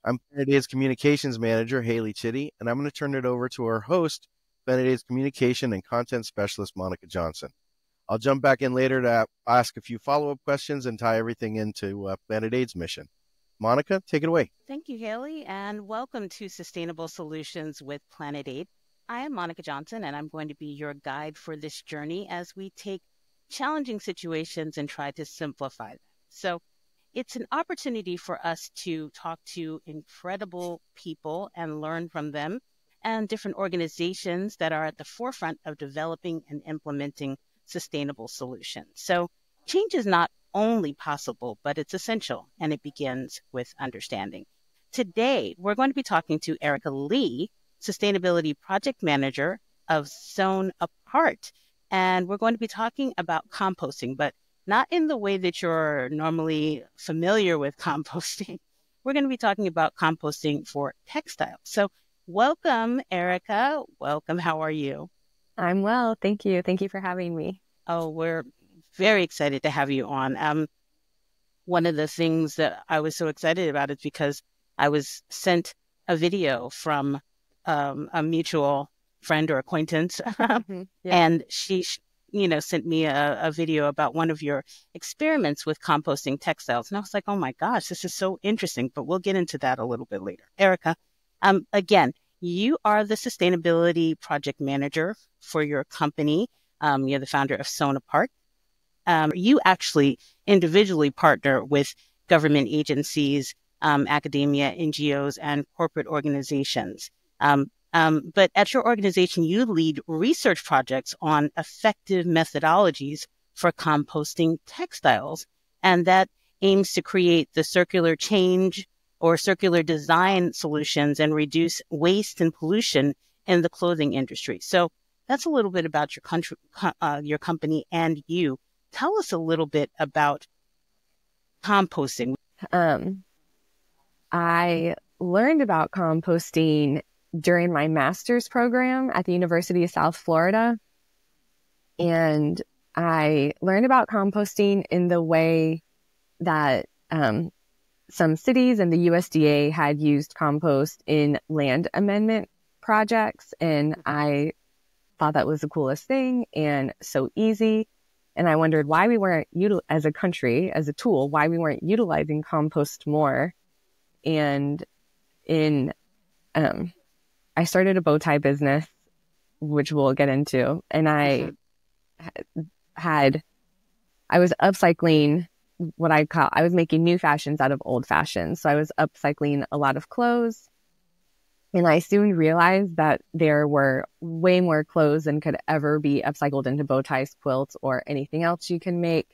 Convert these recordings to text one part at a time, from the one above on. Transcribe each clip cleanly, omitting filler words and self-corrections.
I'm Planet A's Communications Manager, Haley Chitty, and I'm going to turn it over to our host, Planet A's Communication and Content Specialist, Monica Johnson. I'll jump back in later to ask a few follow-up questions and tie everything into Planet A's mission. Monica, take it away. Thank you, Haley, and welcome to Sustainable Solutions with Planet Aid. I am Monica Johnson, and I'm going to be your guide for this journey as we take challenging situations and try to simplify them. So it's an opportunity for us to talk to incredible people and learn from them and different organizations that are at the forefront of developing and implementing sustainable solutions. So change is not only possible, but it's essential, and it begins with understanding. Today, we're going to be talking to Erica Lee, Sustainability Project Manager of Sewn Apart, and we're going to be talking about composting, but not in the way that you're normally familiar with composting. We're going to be talking about composting for textiles. So welcome, Erica. Welcome. How are you? I'm well. Thank you. Thank you for having me. Oh, we're very excited to have you on. One of the things that I was so excited about is because I was sent a video from a mutual friend or acquaintance, and she sent me a video about one of your experiments with composting textiles. And I was like, oh my gosh, this is so interesting, but we'll get into that a little bit later. Erica, again, you are the Sustainability Project Manager for your company. You're the founder of Sewn Apart. You actually individually partner with government agencies, academia, NGOs, and corporate organizations. But at your organization, you lead research projects on effective methodologies for composting textiles. And that aims to create the circular change or circular design solutions and reduce waste and pollution in the clothing industry. So that's a little bit about your company and you. Tell us a little bit about composting. I learned about composting during my master's program at the University of South Florida. And I learned about composting in the way that some cities and the USDA had used compost in land amendment projects. And I thought that was the coolest thing and so easy. And I wondered why we weren't, as a country, as a tool, why we weren't utilizing compost more. And I started a bow tie business, which we'll get into. And I was upcycling I was making new fashions out of old fashions. So I was upcycling a lot of clothes. And I soon realized that there were way more clothes than could ever be upcycled into bow ties, quilts, or anything else you can make.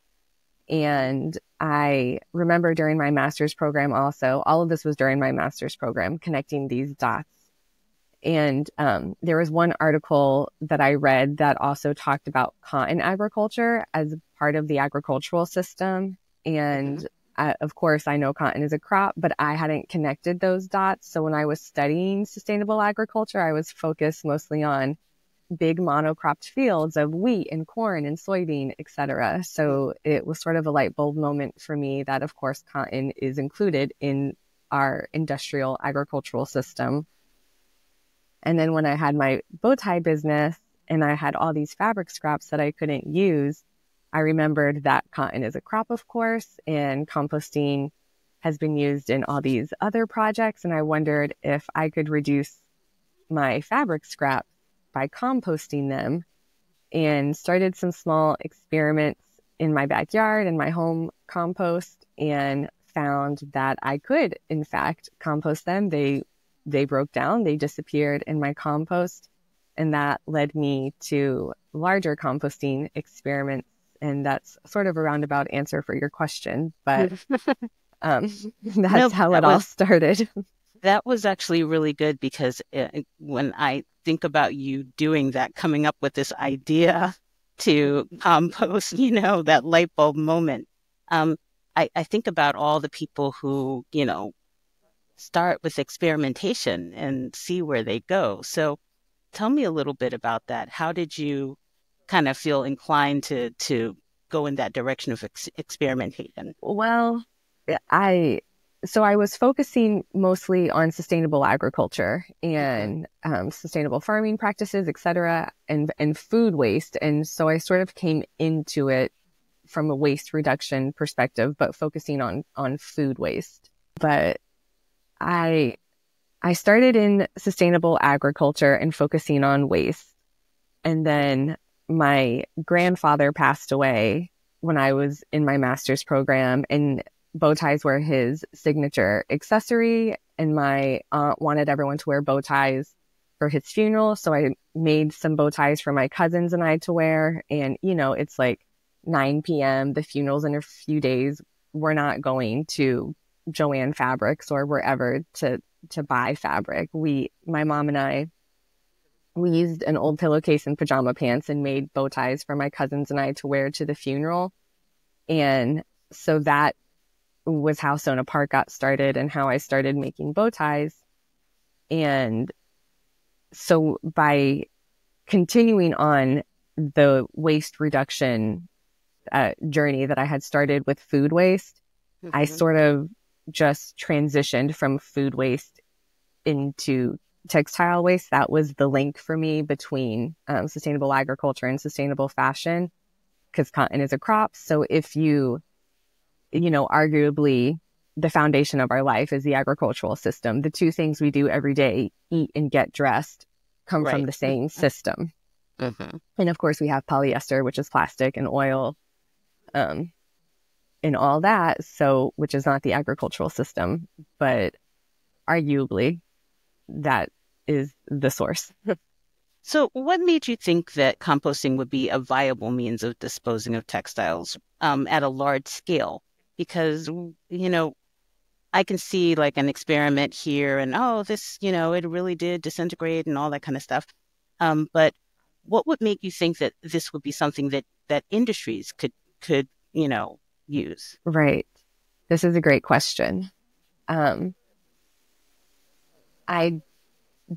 And I remember during my master's program also, all of this was during my master's program, connecting these dots. And there was one article that I read that also talked about cotton agriculture as part of the agricultural system. And of course, I know cotton is a crop, but I hadn't connected those dots. So when I was studying sustainable agriculture, I was focused mostly on big monocropped fields of wheat and corn and soybean, et cetera. So it was sort of a light bulb moment for me that, of course, cotton is included in our industrial agricultural system. And then when I had my bow tie business and I had all these fabric scraps that I couldn't use, I remembered that cotton is a crop, of course, and composting has been used in all these other projects. And I wondered if I could reduce my fabric scraps by composting them, and started some small experiments in my backyard and my home compost, and found that I could, in fact, compost them. They broke down, they disappeared in my compost, and that led me to larger composting experiments. And that's sort of a roundabout answer for your question, but that's how it all started. That was actually really good because when I think about you doing that, coming up with this idea to compost, that light bulb moment, I think about all the people who, start with experimentation and see where they go. So tell me a little bit about that. How did you kind of feel inclined to go in that direction of experimentation? Well, I so I was focusing mostly on sustainable agriculture and sustainable farming practices, et cetera, and food waste. And so I sort of came into it from a waste reduction perspective, but focusing on food waste. But I started in sustainable agriculture and focusing on waste. And then my grandfather passed away when I was in my master's program, and bow ties were his signature accessory. And my aunt wanted everyone to wear bow ties for his funeral. So I made some bow ties for my cousins and I to wear. And, you know, it's like 9 p.m. The funeral's in a few days. We're not going to Joann Fabrics or wherever to buy fabric. My mom and I, we used an old pillowcase and pajama pants and made bow ties for my cousins and I to wear to the funeral. And so that was how Sewn Apart got started and how I started making bow ties. And so by continuing on the waste reduction journey that I had started with food waste, I sort of just transitioned from food waste into textile waste. That was the link for me between sustainable agriculture and sustainable fashion, because cotton is a crop. So if you know, arguably the foundation of our life is the agricultural system. The two things we do every day, eat and get dressed, come from the same system. And of course we have polyester, which is plastic, and oil, and all that. So, which is not the agricultural system, but arguably that is the source. So what made you think that composting would be a viable means of disposing of textiles at a large scale? Because, you know, I can see like an experiment here and, oh, this, you know, it really did disintegrate and all that kind of stuff. But what would make you think that this would be something that industries could, you know, use? Right. This is a great question. I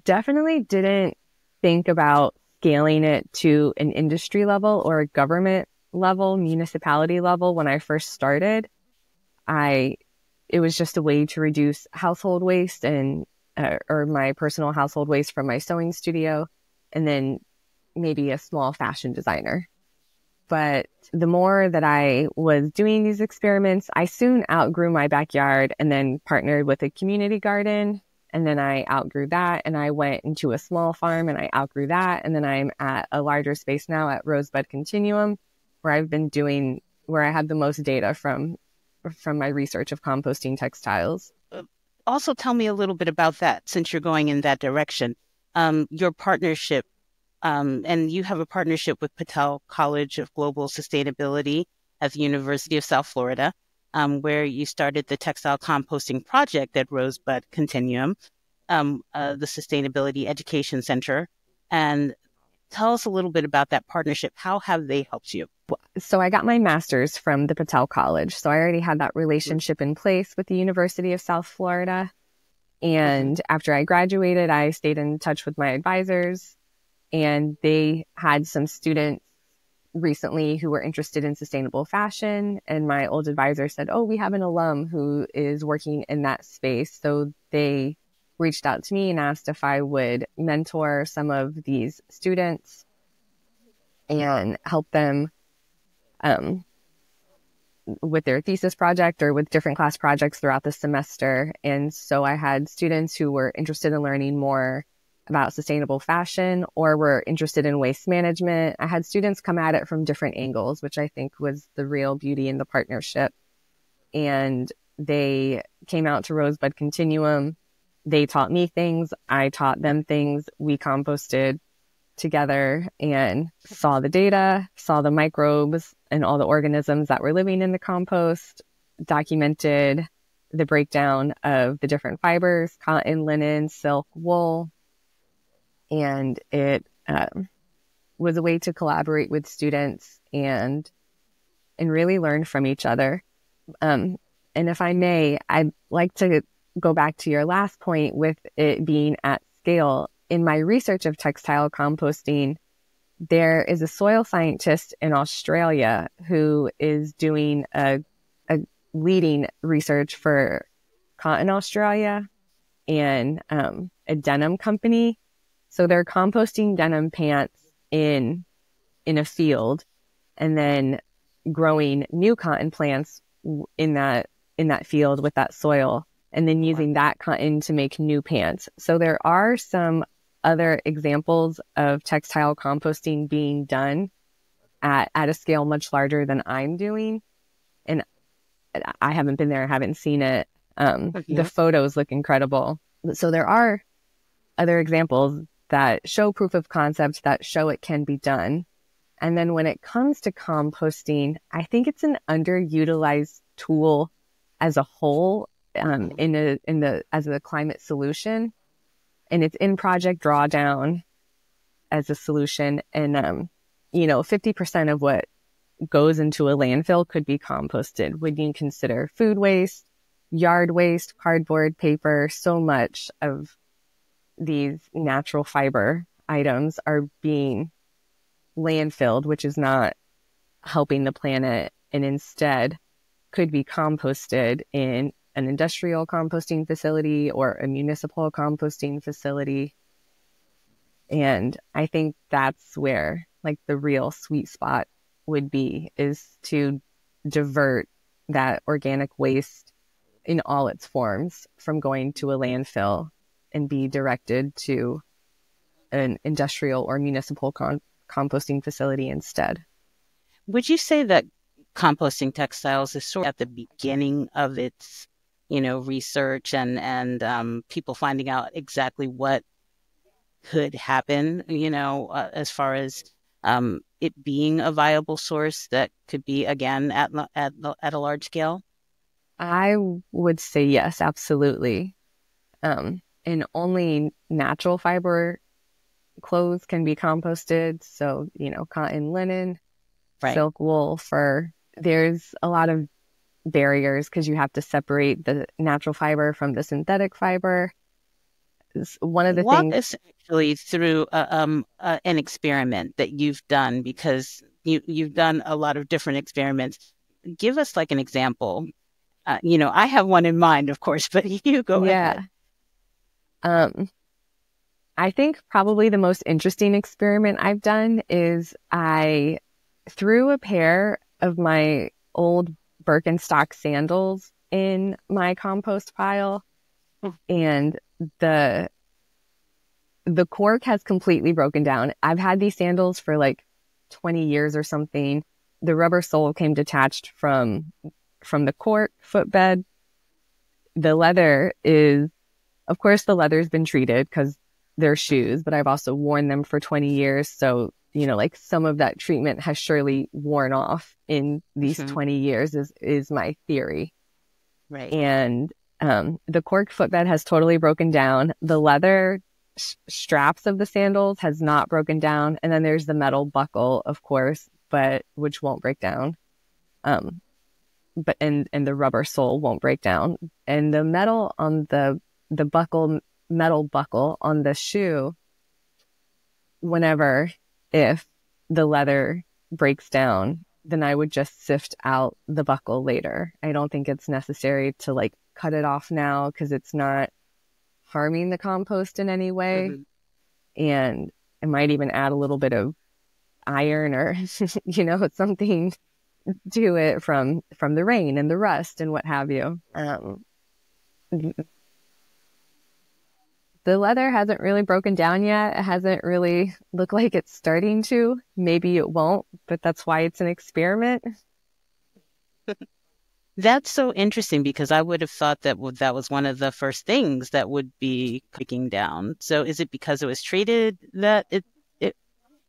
definitely didn't think about scaling it to an industry level or a government level, municipality level when I first started. It was just a way to reduce household waste and or my personal household waste from my sewing studio, and then maybe a small fashion designer. But the more that I was doing these experiments, I soon outgrew my backyard and then partnered with a community garden. And then I outgrew that and I went into a small farm and I outgrew that. And then I'm at a larger space now at Rosebud Continuum, where I had the most data from my research of composting textiles. Also, tell me a little bit about that, since you're going in that direction. Your partnership, and you have a partnership with Patel College of Global Sustainability at the University of South Florida, where you started the Textile Composting Project at Rosebud Continuum, the Sustainability Education Center. And tell us a little bit about that partnership. How have they helped you? So I got my master's from the Patel College. So I already had that relationship in place with the University of South Florida. And after I graduated, I stayed in touch with my advisors, and they had some students recently who were interested in sustainable fashion. And my old advisor said, oh, we have an alum who is working in that space. So they reached out to me and asked if I would mentor some of these students and help them with their thesis project or with different class projects throughout the semester. And so I had students who were interested in learning more about sustainable fashion or were interested in waste management. I had students come at it from different angles, which I think was the real beauty in the partnership. And they came out to Rosebud Continuum. They taught me things. I taught them things. We composted together and saw the data, saw the microbes and all the organisms that were living in the compost, documented the breakdown of the different fibers, cotton, linen, silk, wool. And it was a way to collaborate with students and really learn from each other. And if I may, I'd like to go back to your last point with it being at scale. In my research of textile composting, there is a soil scientist in Australia who is doing a leading research for Cotton Australia and a denim company. So they're composting denim pants in a field and then growing new cotton plants in that field with that soil, and then using that cotton to make new pants. So there are some other examples of textile composting being done at a scale much larger than I'm doing. And I haven't been there, I haven't seen it. The photos look incredible. So there are other examples that show proof of concept, that show it can be done. And then when it comes to composting, I think it's an underutilized tool as a whole as a climate solution. And it's in Project Drawdown as a solution. And 50% of what goes into a landfill could be composted when you consider food waste, yard waste, cardboard, paper. So much of these natural fiber items are being landfilled, which is not helping the planet, and instead could be composted in an industrial composting facility or a municipal composting facility. And I think that's where like the real sweet spot would be, is to divert that organic waste in all its forms from going to a landfill and be directed to an industrial or municipal composting facility instead. Would you say that composting textiles is sort of at the beginning of its, research and people finding out exactly what could happen, as far as it being a viable source that could be, again, at a large scale? I would say yes, absolutely. And only natural fiber clothes can be composted. So, cotton, linen, right, silk, wool, fur. There's a lot of barriers because you have to separate the natural fiber from the synthetic fiber. One of the things is actually through an experiment that you've done, because you've done a lot of different experiments. Give us like an example. I have one in mind, of course, but you go ahead. I think probably the most interesting experiment I've done is I threw a pair of my old Birkenstock sandals in my compost pile, and the cork has completely broken down. I've had these sandals for like 20 years or something. The rubber sole came detached from the cork footbed. The leather is, of course, the leather's been treated because they're shoes, but I've also worn them for 20 years. So, like some of that treatment has surely worn off in these 20 years is my theory. Right. And the cork footbed has totally broken down. The leather straps of the sandals has not broken down. And then there's the metal buckle, of course, but which won't break down. But the rubber sole won't break down. And the metal on the metal buckle on the shoe, if the leather breaks down, then I would just sift out the buckle later. I don't think it's necessary to like cut it off now because it's not harming the compost in any way. And I might even add a little bit of iron or, something to it from the rain and the rust and what have you. The leather hasn't really broken down yet. It hasn't really looked like it's starting to. Maybe it won't, but that's why it's an experiment. That's so interesting, because I would have thought that that was one of the first things that would be breaking down. So is it because it was treated that it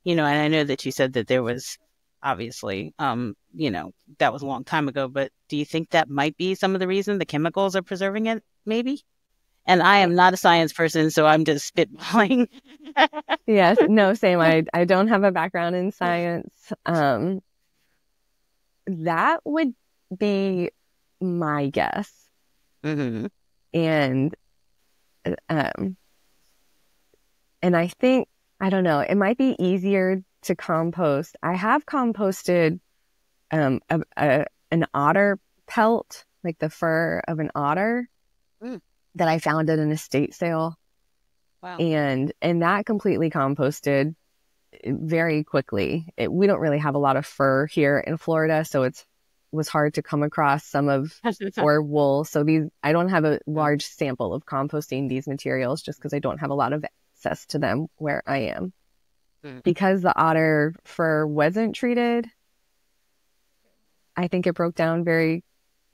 and I know that you said that there was obviously, that was a long time ago, but do you think that might be some of the reason the chemicals are preserving it, maybe? And I am not a science person, so I'm just spitballing. Yes, no, same. I don't have a background in science. That would be my guess. And I think, I don't know, it might be easier to compost. I have composted an otter pelt, like the fur of an otter. that I found at an estate sale. Wow. And that completely composted very quickly. We don't really have a lot of fur here in Florida, so was hard to come across some of, or wool. So I don't have a large sample of composting these materials just because I don't have a lot of access to them where I am. Because the otter fur wasn't treated, I think it broke down very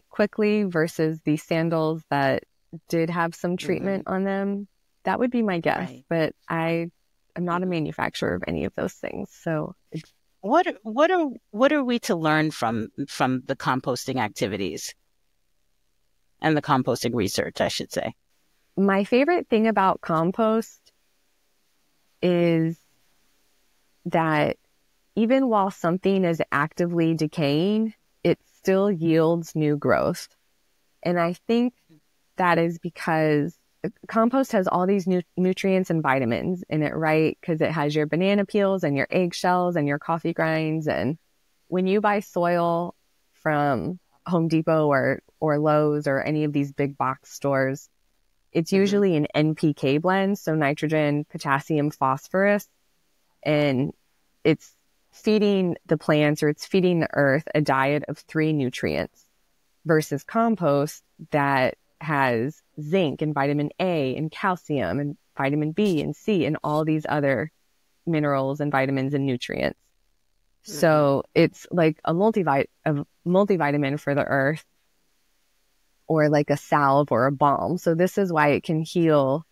quickly versus the sandals that did have some treatment on them. That would be my guess, Right. but I'm not a manufacturer of any of those things. So what are we to learn from the composting activities and the composting research, I should say? My favorite thing about compost is that even while something is actively decaying, it still yields new growth. And I think that is because compost has all these nutrients and vitamins in it, right? Because it has your banana peels and your eggshells and your coffee grinds. And when you buy soil from Home Depot or Lowe's or any of these big box stores, it's usually an NPK blend, so nitrogen, potassium, phosphorus. And it's feeding the plants, or it's feeding the earth a diet of 3 nutrients versus compost that has zinc and vitamin A and calcium and vitamin B and C and all these other minerals and vitamins and nutrients. So it's like a multivitamin for the earth, or like a salve or a balm. So this is why it can heal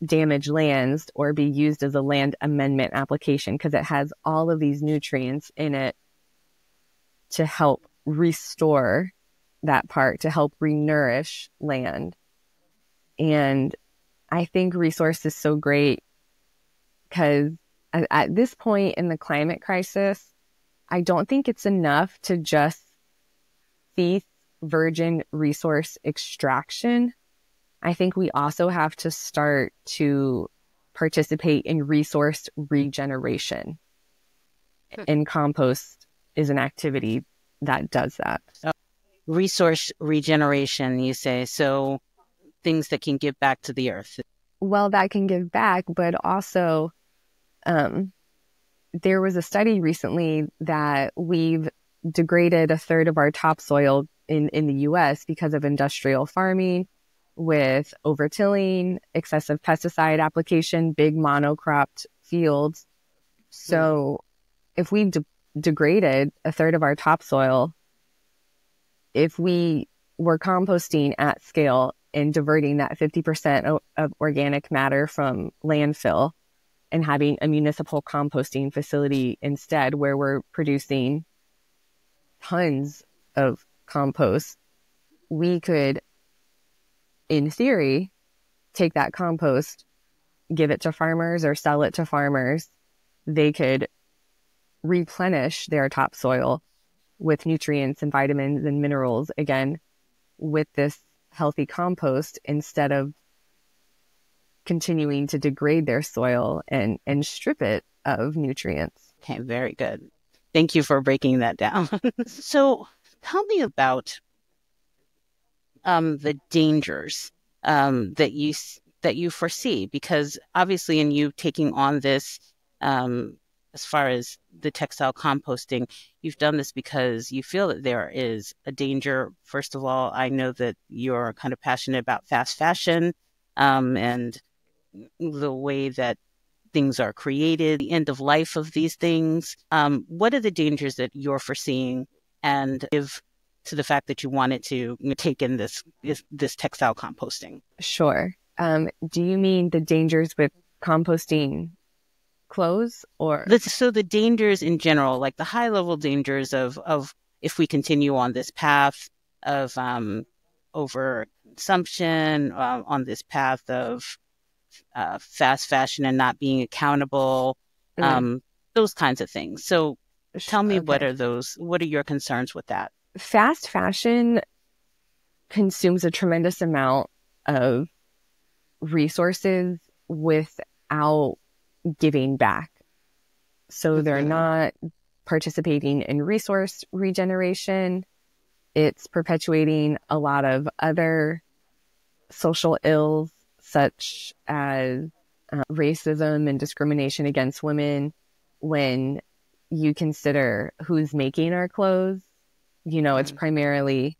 damaged lands or be used as a land amendment application, because it has all of these nutrients in it to help restore that part, to help renourish land. And I think resource is so great because at this point in the climate crisis, I don't think it's enough to just cease virgin resource extraction. I think we also have to start to participate in resource regeneration. And compost is an activity that does that. Resource regeneration, you say, so things that can give back to the earth. Well, that can give back, but also there was a study recently that we've degraded 1/3 of our topsoil in the U.S. because of industrial farming, with overtilling, excessive pesticide application, big monocropped fields. So if we degraded 1/3 of our topsoil, if we were composting at scale and diverting that 50% of organic matter from landfill and having a municipal composting facility instead, where we're producing tons of compost, we could, in theory, take that compost, give it to farmers or sell it to farmers. They could replenish their topsoil with nutrients and vitamins and minerals, again, with this healthy compost, instead of continuing to degrade their soil and strip it of nutrients. Okay, very good. Thank you for breaking that down. So tell me about the dangers that you foresee, because obviously in you taking on this, as far as the textile composting, you've done this because you feel that there is a danger. First of all, I know that you're kind of passionate about fast fashion and the way that things are created, the end of life of these things. What are the dangers that you're foreseeing, and give to the fact that you wanted to take in this textile composting? Sure. Do you mean the dangers with composting clothes, or? So the dangers in general, like the high level dangers of if we continue on this path of overconsumption, on this path of fast fashion and not being accountable, those kinds of things. So tell me, Okay. what are your concerns with that? Fast fashion consumes a tremendous amount of resources without giving back. So they're not participating in resource regeneration. It's perpetuating a lot of other social ills such as racism and discrimination against women. When you consider who's making our clothes, it's primarily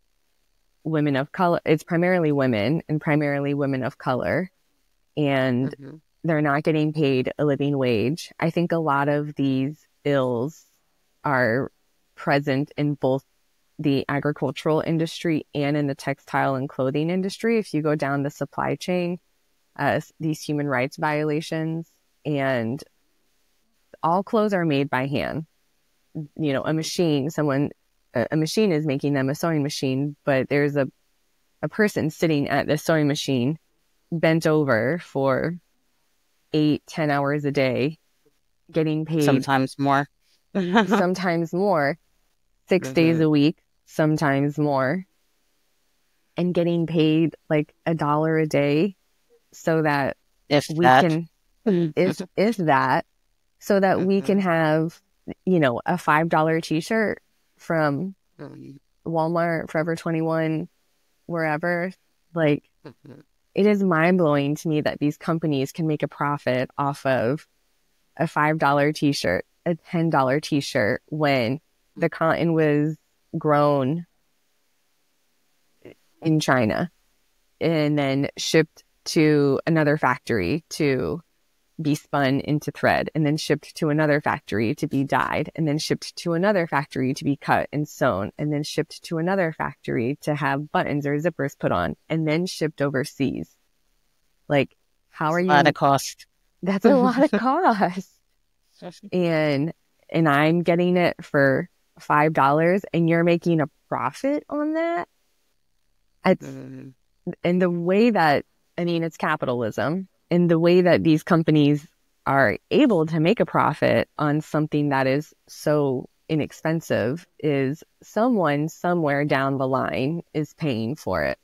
women of color. It's primarily women, and primarily women of color. And they're not getting paid a living wage. I think a lot of these ills are present in both the agricultural industry and in the textile and clothing industry. If you go down the supply chain, these human rights violations, and all clothes are made by hand. A machine is making them, a sewing machine, but there's a person sitting at the sewing machine bent over for 8-10 hours a day, getting paid sometimes more, 6 days a week, sometimes more, and getting paid like $1 a day, so that we can have a $5 t-shirt from Walmart, Forever 21, wherever. Like, it is mind-blowing to me that these companies can make a profit off of a $5 t-shirt, a $10 t-shirt, when the cotton was grown in China and then shipped to another factory to be spun into thread, and then shipped to another factory to be dyed, and then shipped to another factory to be cut and sewn, and then shipped to another factory to have buttons or zippers put on, and then shipped overseas. Like, how are you? That's a lot of cost. That's a lot of cost. And I'm getting it for $5, and you're making a profit on that. And the way that, it's capitalism. And the way that these companies are able to make a profit on something that is so inexpensive is someone somewhere down the line is paying for it.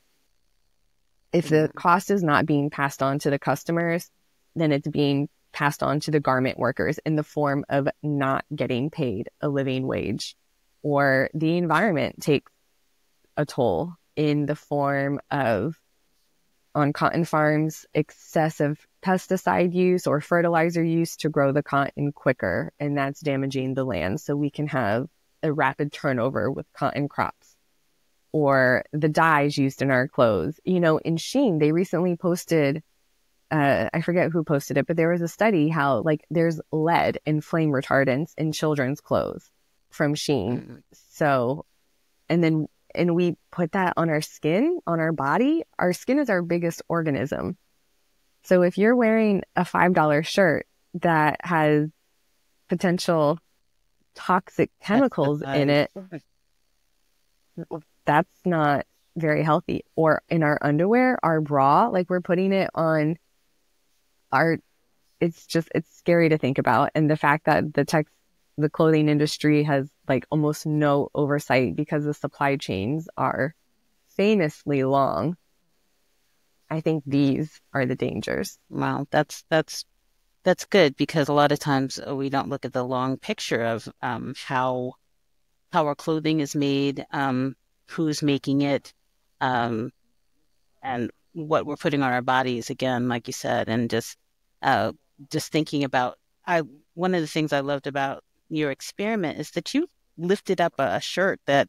If the cost is not being passed on to the customers, then it's being passed on to the garment workers in the form of not getting paid a living wage. Or the environment takes a toll in the form of, on cotton farms, excessive pesticide use or fertilizer use to grow the cotton quicker, and that's damaging the land, so we can have a rapid turnover with cotton crops. Or the dyes used in our clothes. In Shein, they recently posted, I forget who posted it, but there was a study how there's lead and flame retardants in children's clothes from Shein. So, and we put that on our skin, on our body. Our skin is our biggest organism. So if you're wearing a $5 shirt that has potential toxic chemicals in it, that's not very healthy. Or in our underwear, our bra, we're putting it on it's scary to think about. And the fact that the clothing industry has almost no oversight because the supply chains are famously long. I think these are the dangers. Wow, that's good, because a lot of times we don't look at the long picture of how our clothing is made, who's making it, and what we're putting on our bodies. Again, like you said, and just thinking about, one of the things I loved about your experiment is that you lifted up a shirt that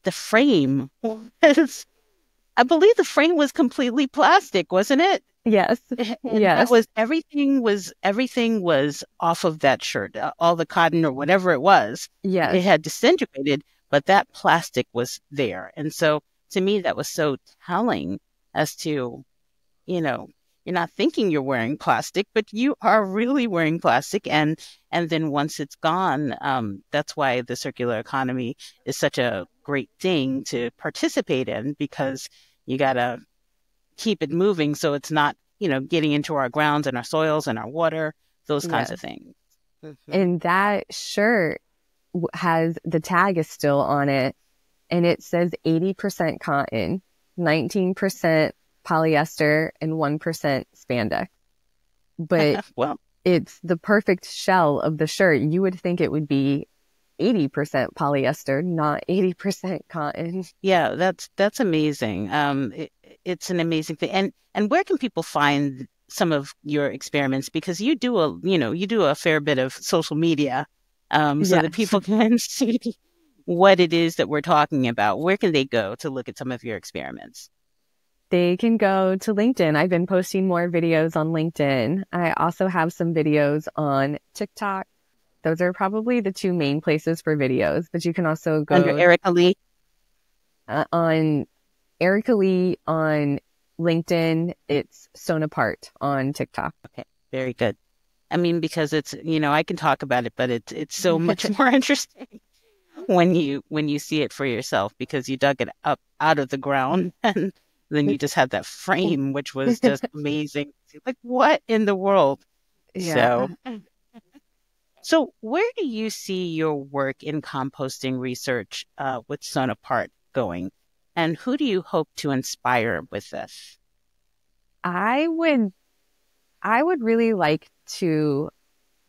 the frame was, I believe the frame was completely plastic, wasn't it? Yes. And yes. That was everything was off of that shirt. All the cotton or whatever it was. Yes. It had disintegrated, but that plastic was there. And so to me, that was so telling as to, you're not thinking you're wearing plastic, but you are really wearing plastic. And then once it's gone, that's why the circular economy is such a great thing to participate in, because you got to keep it moving so it's not, getting into our grounds and our soils and our water, those kinds of things. And that shirt has, the tag is still on it, and it says 80% cotton, 19% polyester, and 1% spandex. But well, it's the perfect shell of the shirt. You would think it would be 80% polyester, not 80% cotton. Yeah, that's amazing. it's an amazing thing. And where can people find some of your experiments? Because you do a fair bit of social media, so that people can see what it is that we're talking about. Where can they go to look at some of your experiments? They can go to LinkedIn. I've been posting more videos on LinkedIn. I also have some videos on TikTok. Those are probably the two main places for videos, but you can also go under Erica Lee. On Erica Lee on LinkedIn. It's Sewn Apart on TikTok. Okay, very good. I mean, because it's, I can talk about it, but it's so much more interesting when you see it for yourself, because you dug it up out of the ground and then you just had that frame, which was just amazing. Like, what in the world? Yeah. So where do you see your work in composting research with Sewn Apart going? And who do you hope to inspire with this? I would really like to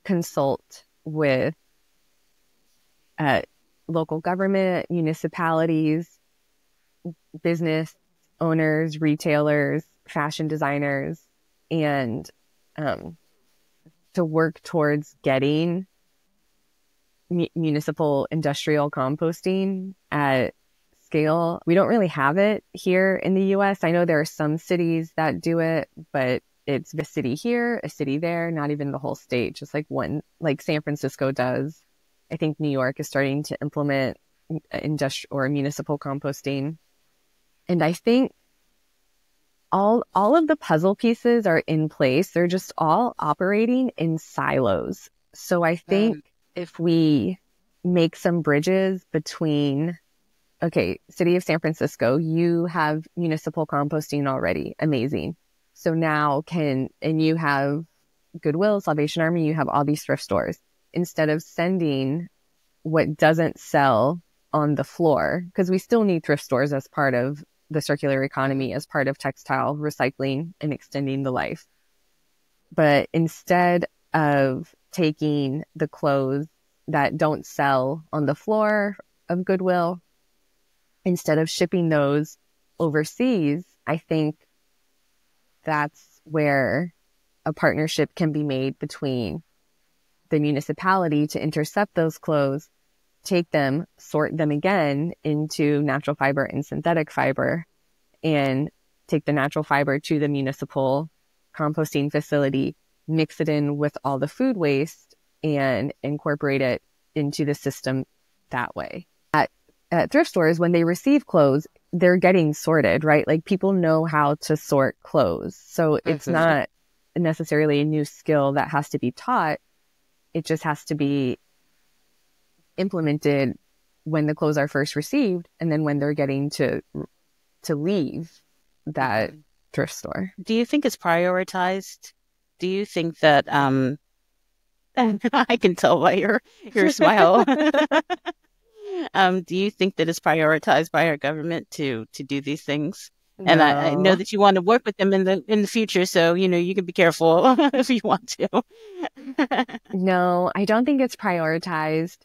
consult with local government, municipalities, business owners, retailers, fashion designers, and to work towards getting municipal industrial composting at scale. We don't really have it here in the US. I know there are some cities that do it, but it's a city here, a city there, not even the whole state, just like one, like San Francisco does. I think New York is starting to implement industrial or municipal composting. And I think all of the puzzle pieces are in place. They're just all operating in silos. So I think if we make some bridges between, okay, City of San Francisco, you have municipal composting already. Amazing. So now and you have Goodwill, Salvation Army, you have all these thrift stores. Instead of sending what doesn't sell on the floor, because we still need thrift stores as part of the circular economy, as part of textile recycling and extending the life. But instead of taking the clothes that don't sell on the floor of Goodwill, instead of shipping those overseas, I think that's where a partnership can be made between the municipality to intercept those clothes, take them, sort them again into natural fiber and synthetic fiber, and take the natural fiber to the municipal composting facility, mix it in with all the food waste, and incorporate it into the system that way. At thrift stores, when they receive clothes, they're getting sorted, right? Like, people know how to sort clothes. So it's not necessarily a new skill that has to be taught. It just has to be implemented when the clothes are first received, and then when they're getting to leave that thrift store. Do you think it's prioritized? Do you think that I can tell by your smile. Do you think that it's prioritized by our government to do these things? And No. I know that you want to work with them in the future, so you can be careful if you want to. No, I don't think it's prioritized.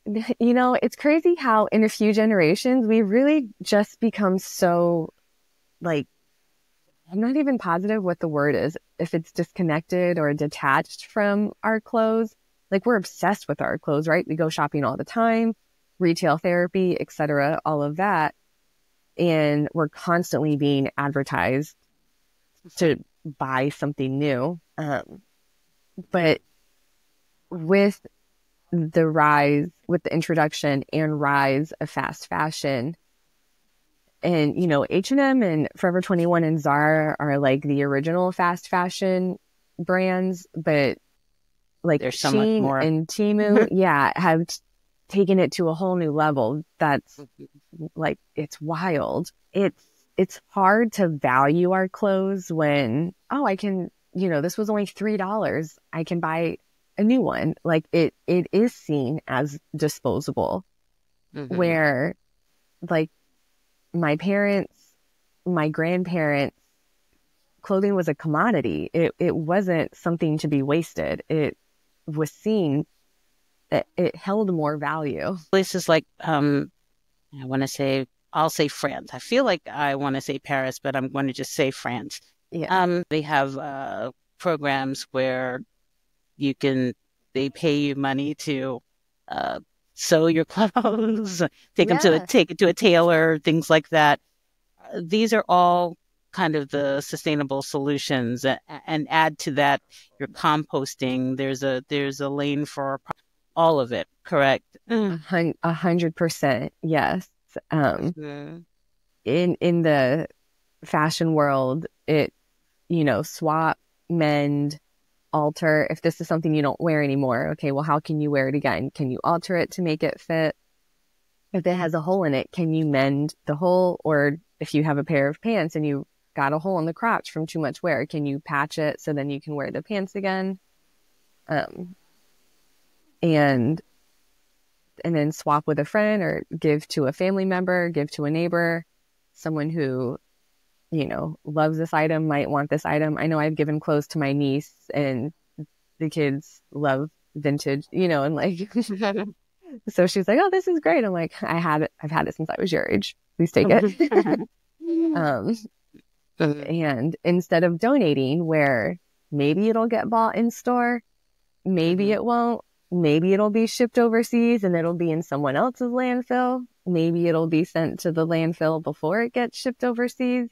It's crazy how in a few generations we really just become so, like, I'm not even positive what the word is, if it's disconnected or detached from our clothes. Like, we're obsessed with our clothes, right? We go shopping all the time, retail therapy, etc., all of that. And we're constantly being advertised to buy something new. But with the introduction and rise of fast fashion, and, H&M and Forever 21 and Zara are like the original fast fashion brands, but like There's so much Shein more. and Temu, have taken it to a whole new level. That's like, it's wild. It's hard to value our clothes when, I can, this was only $3. I can buy a new one. Like, it is seen as disposable, where, like, my parents, my grandparents, clothing was a commodity. It wasn't something to be wasted. It was seen that it held more value. Places like, I want to say I'll say France. I feel like I want to say Paris, but I'm going to just say France. Yeah. They have programs where they pay you money to uh, sew your clothes, Yeah. take it to a tailor, things like that. These are all kind of the sustainable solutions, and add to that your composting. There's a lane for all of it, correct? 100%. Yes. Mhm. In the fashion world, swap, mend, alter. If this is something you don't wear anymore, okay, well, how can you wear it again? Can you alter it to make it fit? If it has a hole in it, can you mend the hole? Or if you have a pair of pants and you got a hole in the crotch from too much wear, can you patch it so then you can wear the pants again? Um, and then swap with a friend or give to a family member, give to a neighbor, someone who, loves this item, might want this item. I know I've given clothes to my niece and the kids love vintage, and like, so she's like, oh, this is great. I'm like, I've had it since I was your age. Please take it. And instead of donating, where maybe it'll get bought in store, maybe it won't, maybe it'll be shipped overseas and it'll be in someone else's landfill. Maybe it'll be sent to the landfill before it gets shipped overseas.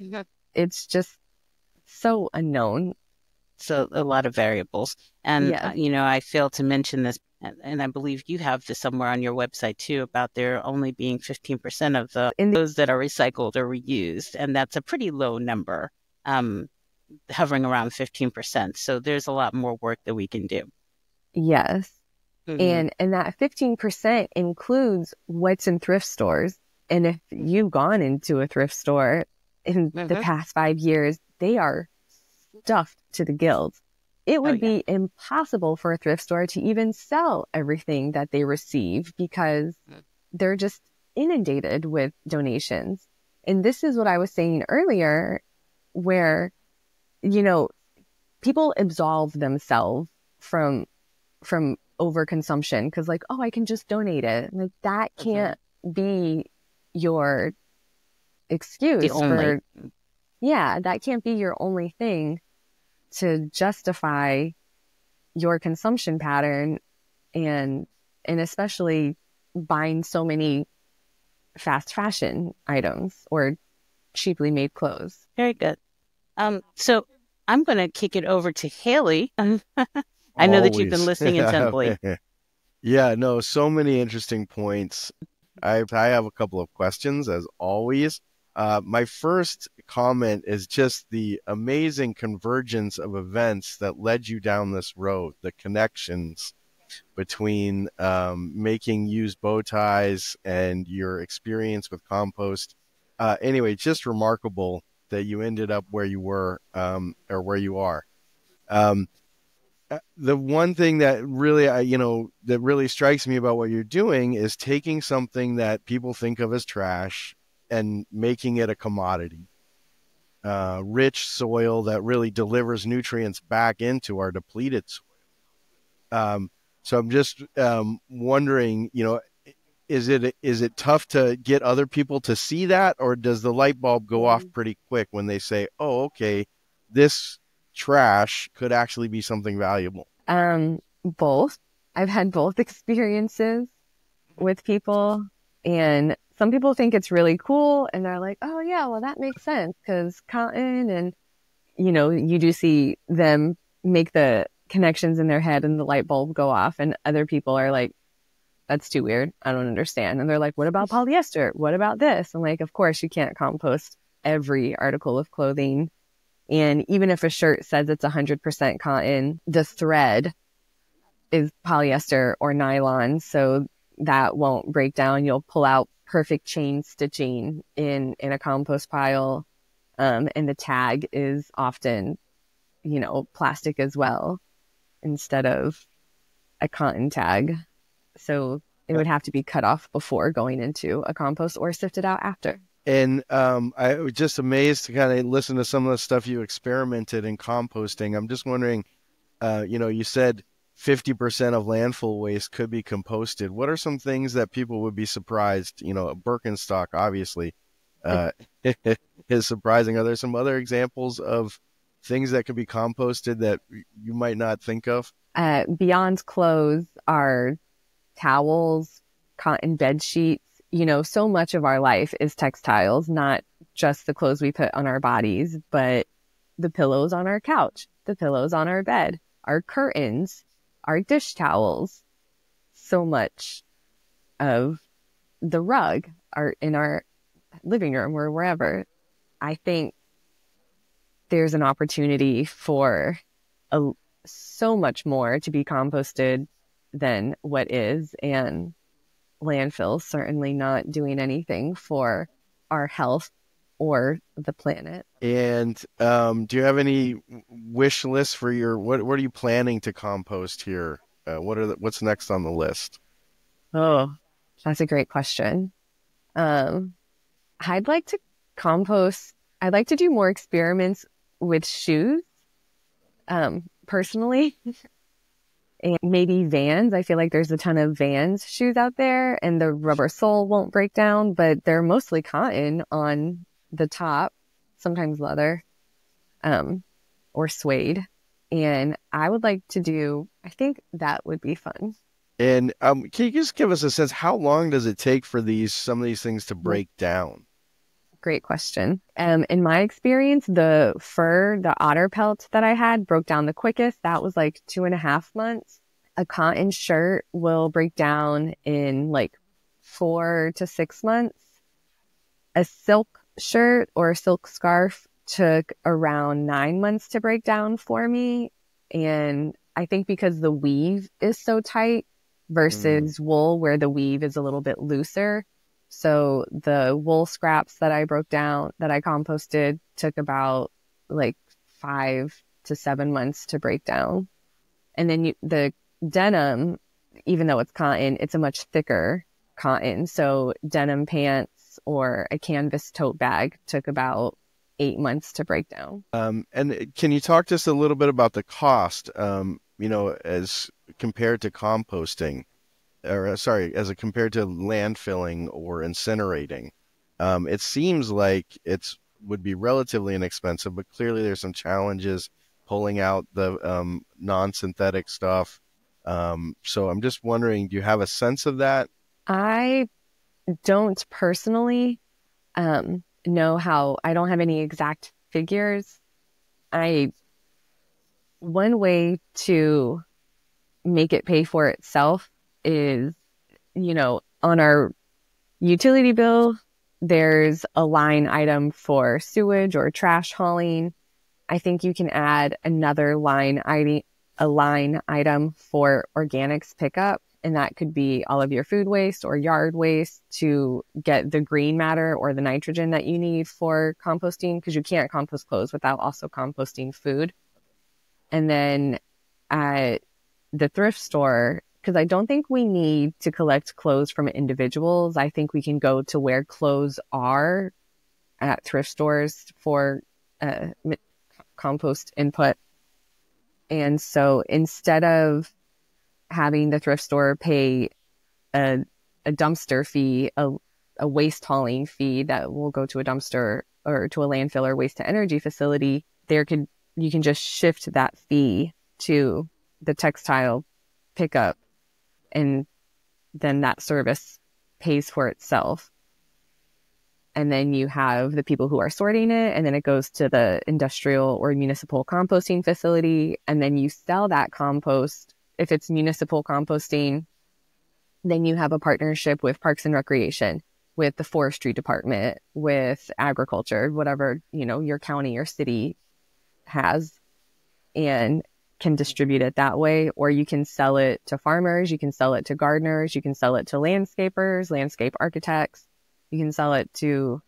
It's just so unknown. So a lot of variables. And, Yeah. I failed to mention this, and I believe you have this somewhere on your website too, about there only being 15% of those that are recycled or reused. And that's a pretty low number, hovering around 15%. So there's a lot more work that we can do. Yes. And that 15% includes what's in thrift stores. And if you've gone into a thrift store in the past 5 years, they are stuffed to the gills. It would be impossible for a thrift store to even sell everything that they receive because they're just inundated with donations. And this is what I was saying earlier, where, people absolve themselves from overconsumption because like, oh, I can just donate it. Like that can't be your excuse that can't be your only thing to justify your consumption pattern and especially buying so many fast fashion items or cheaply made clothes. Very good. So I'm going to kick it over to Haley. I know that you've been listening intently. Yeah, no, so many interesting points. I have a couple of questions, as always. My first comment is just the amazing convergence of events that led you down this road, the connections between making used bow ties and your experience with compost. Anyway, just remarkable that you ended up where you were or where you are. The one thing that really, that really strikes me about what you're doing is taking something that people think of as trash and making it a commodity, rich soil that really delivers nutrients back into our depleted soil. So I'm just wondering, is it tough to get other people to see that, or does the light bulb go off pretty quick when they say, oh, okay, this trash could actually be something valuable? Both. I've had both experiences with people, and some people think it's really cool and they're like, oh yeah, well that makes sense because cotton, and you do see them make the connections in their head and the light bulb go off, and other people are like, that's too weird, I don't understand. And they're like, what about polyester? What about this? I'm like, of course you can't compost every article of clothing. And even if a shirt says it's 100% cotton, the thread is polyester or nylon, so that won't break down. You'll pull out perfect chain stitching in a compost pile, and the tag is often, plastic as well instead of a cotton tag. So it would have to be cut off before going into a compost or sifted out after. And I was just amazed to kind of listen to some of the stuff you experimented in composting. I'm just wondering, you said 50% of landfill waste could be composted. What are some things that people would be surprised? Birkenstock, obviously, is surprising. Are there some other examples of things that could be composted that you might not think of? Beyond clothes are towels, cotton bed sheets. So much of our life is textiles, not just the clothes we put on our bodies, but the pillows on our couch, the pillows on our bed, our curtains, our dish towels. So much of the rug are in our living room or wherever. I think there's an opportunity for so much more to be composted than what is, and landfills certainly not doing anything for our health or the planet. And do you have any wish lists for what are you planning to compost here? What's next on the list? Oh, that's a great question. I'd like to compost. I'd like to do more experiments with shoes, personally. And maybe Vans. I feel like there's a ton of Vans shoes out there, and the rubber sole won't break down, but they're mostly cotton on the top, sometimes leather, or suede. And I would like to I think that would be fun. And can you just give us a sense, how long does it take for some of these things to break down? Great question. In my experience, the otter pelt that I had broke down the quickest. That was like 2.5 months. A cotton shirt will break down in like 4 to 6 months. A silk shirt or a silk scarf took around 9 months to break down for me. And I think because the weave is so tight versus wool, where the weave is a little bit looser. So the wool scraps that I broke down, that I composted, took about like 5 to 7 months to break down. And then the denim, even though it's cotton, it's a much thicker cotton. So denim pants or a canvas tote bag took about 8 months to break down. And can you talk just a little bit about the cost, as compared to composting? As compared to landfilling or incinerating? It seems like would be relatively inexpensive, but clearly there's some challenges pulling out the non-synthetic stuff. So I'm just wondering, do you have a sense of that? I don't personally know how. I don't have any exact figures. One way to make it pay for itself is, on our utility bill, there's a line item for sewage or trash hauling. I think you can add another line item for organics pickup, and that could be all of your food waste or yard waste to get the green matter or the nitrogen that you need for composting, because you can't compost clothes without also composting food. And then at the thrift store, because I don't think we need to collect clothes from individuals. I think we can go to where clothes are at thrift stores for compost input. And so instead of having the thrift store pay a dumpster fee, a waste hauling fee that will go to a dumpster or to a landfill or waste to energy facility, you can just shift that fee to the textile pickup, and then that service pays for itself. And then you have the people who are sorting it, and then it goes to the industrial or municipal composting facility, and then you sell that compost. If it's municipal composting, then you have a partnership with Parks and Recreation, with the forestry department, with agriculture, whatever, your county or city has, and can distribute it that way. Or you can sell it to farmers, you can sell it to gardeners, you can sell it to landscapers, landscape architects, you can sell it to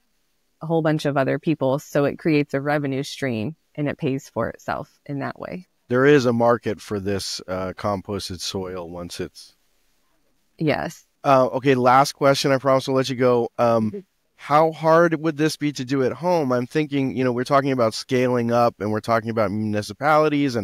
a whole bunch of other people. So it creates a revenue stream and it pays for itself in that way. There is a market for this composted soil once it's... Yes. Okay, last question. I promise I'll let you go. How hard would this be to do at home? I'm thinking, we're talking about scaling up and we're talking about municipalities,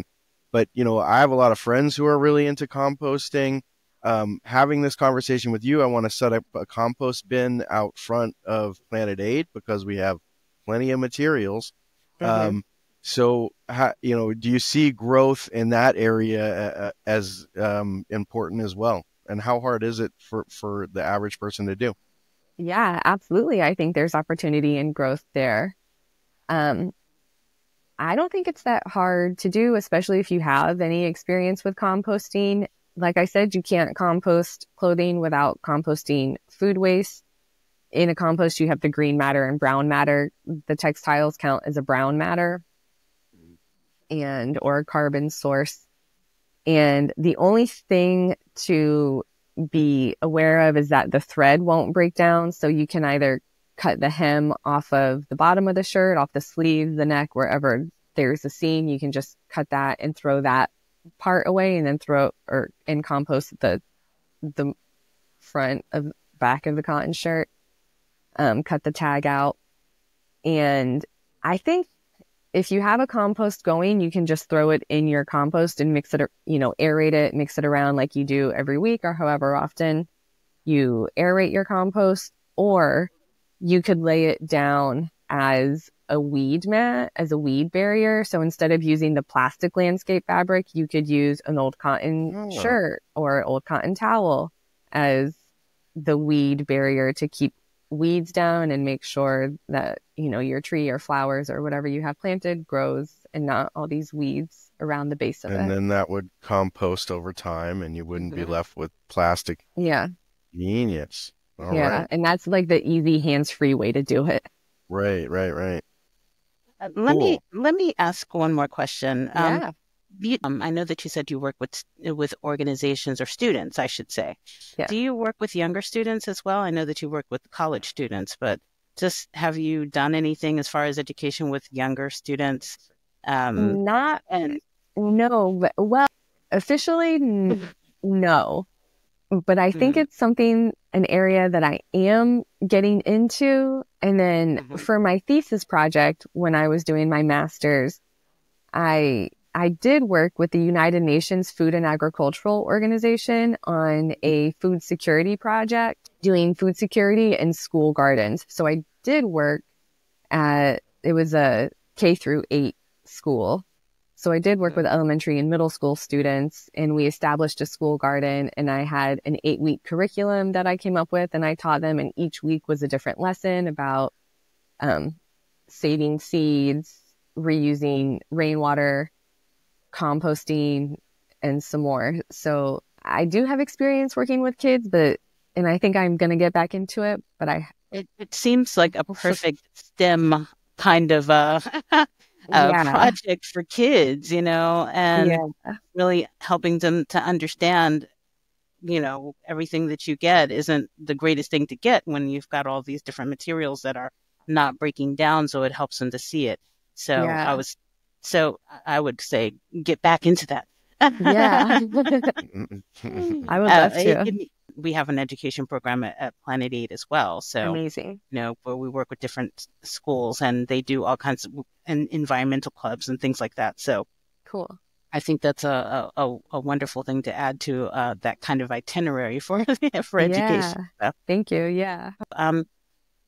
but I have a lot of friends who are really into composting. Having this conversation with you, I want to set up a compost bin out front of Planet Aid because we have plenty of materials. So, do you see growth in that area as important as well? And how hard is it for the average person to do? Yeah, absolutely. I think there's opportunity and growth there. I don't think it's that hard to do, especially if you have any experience with composting. Like I said, you can't compost clothing without composting food waste. In a compost, you have the green matter and brown matter. The textiles count as a brown matter or a carbon source. And the only thing to be aware of is that the thread won't break down. So you can either cut the hem off of the bottom of the shirt, off the sleeve, the neck, wherever there's a seam, you can just cut that and throw that part away and then and compost the front of back of the cotton shirt, cut the tag out. And I think if you have a compost going, you can just throw it in your compost and mix it, aerate it, mix it around like you do every week or however often you aerate your compost, or you could lay it down as a weed mat, as a weed barrier. So instead of using the plastic landscape fabric, you could use an old cotton shirt or old cotton towel as the weed barrier to keep weeds down and make sure that, your tree or flowers or whatever you have planted grows and not all these weeds around the base of it. And then that would compost over time and you wouldn't be left with plastic. Yeah. Genius. All right. And that's like the easy hands-free way to do it. Right. Let me ask one more question. Yeah. I know that you said you work with organizations or students, I should say. Yeah. Do you work with younger students as well? I know that you work with college students, but just have you done anything as far as education with younger students? No, well, officially, no. But I think it's an area that I am getting into. And then for my thesis project, when I was doing my master's, I did work with the United Nations Food and Agricultural Organization on a food security project, doing food security in school gardens. So I did work it was a K through 8 school. So I did work with elementary and middle school students, and we established a school garden, and I had an 8-week curriculum that I came up with, and I taught them, and each week was a different lesson about saving seeds, reusing rainwater, composting, and some more. So I do have experience working with kids, and I think I'm going to get back into it, but it seems like a perfect STEM kind of project for kids, and really helping them to understand, everything that you get isn't the greatest thing to get when you've got all these different materials that are not breaking down. So it helps them to see it. So I would say get back into that. Yeah. I would love to. We have an education program at Planet Aid as well. So amazing. Where we work with different schools and they do all kinds of environmental clubs and things like that. So cool. I think that's a wonderful thing to add to that kind of itinerary for education. So. Thank you. Yeah.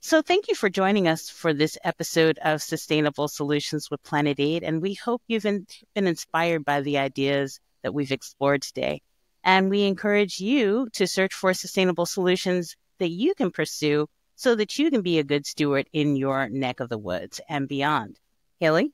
So thank you for joining us for this episode of Sustainable Solutions with Planet Aid. And we hope you've been inspired by the ideas that we've explored today. And we encourage you to search for sustainable solutions that you can pursue so that you can be a good steward in your neck of the woods and beyond. Haley?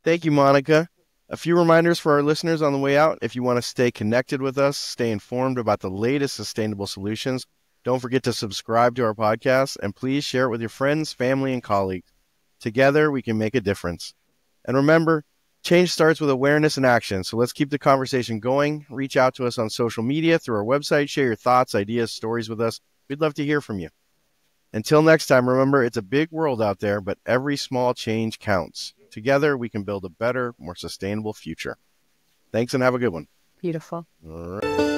Thank you, Monica. A few reminders for our listeners on the way out. If you want to stay connected with us, stay informed about the latest sustainable solutions, don't forget to subscribe to our podcast, and please share it with your friends, family, and colleagues. Together, we can make a difference. And remember, change starts with awareness and action, so let's keep the conversation going. Reach out to us on social media, through our website, share your thoughts, ideas, stories with us. We'd love to hear from you. Until next time, remember, it's a big world out there, but every small change counts. Together, we can build a better, more sustainable future. Thanks, and have a good one. Beautiful. All right.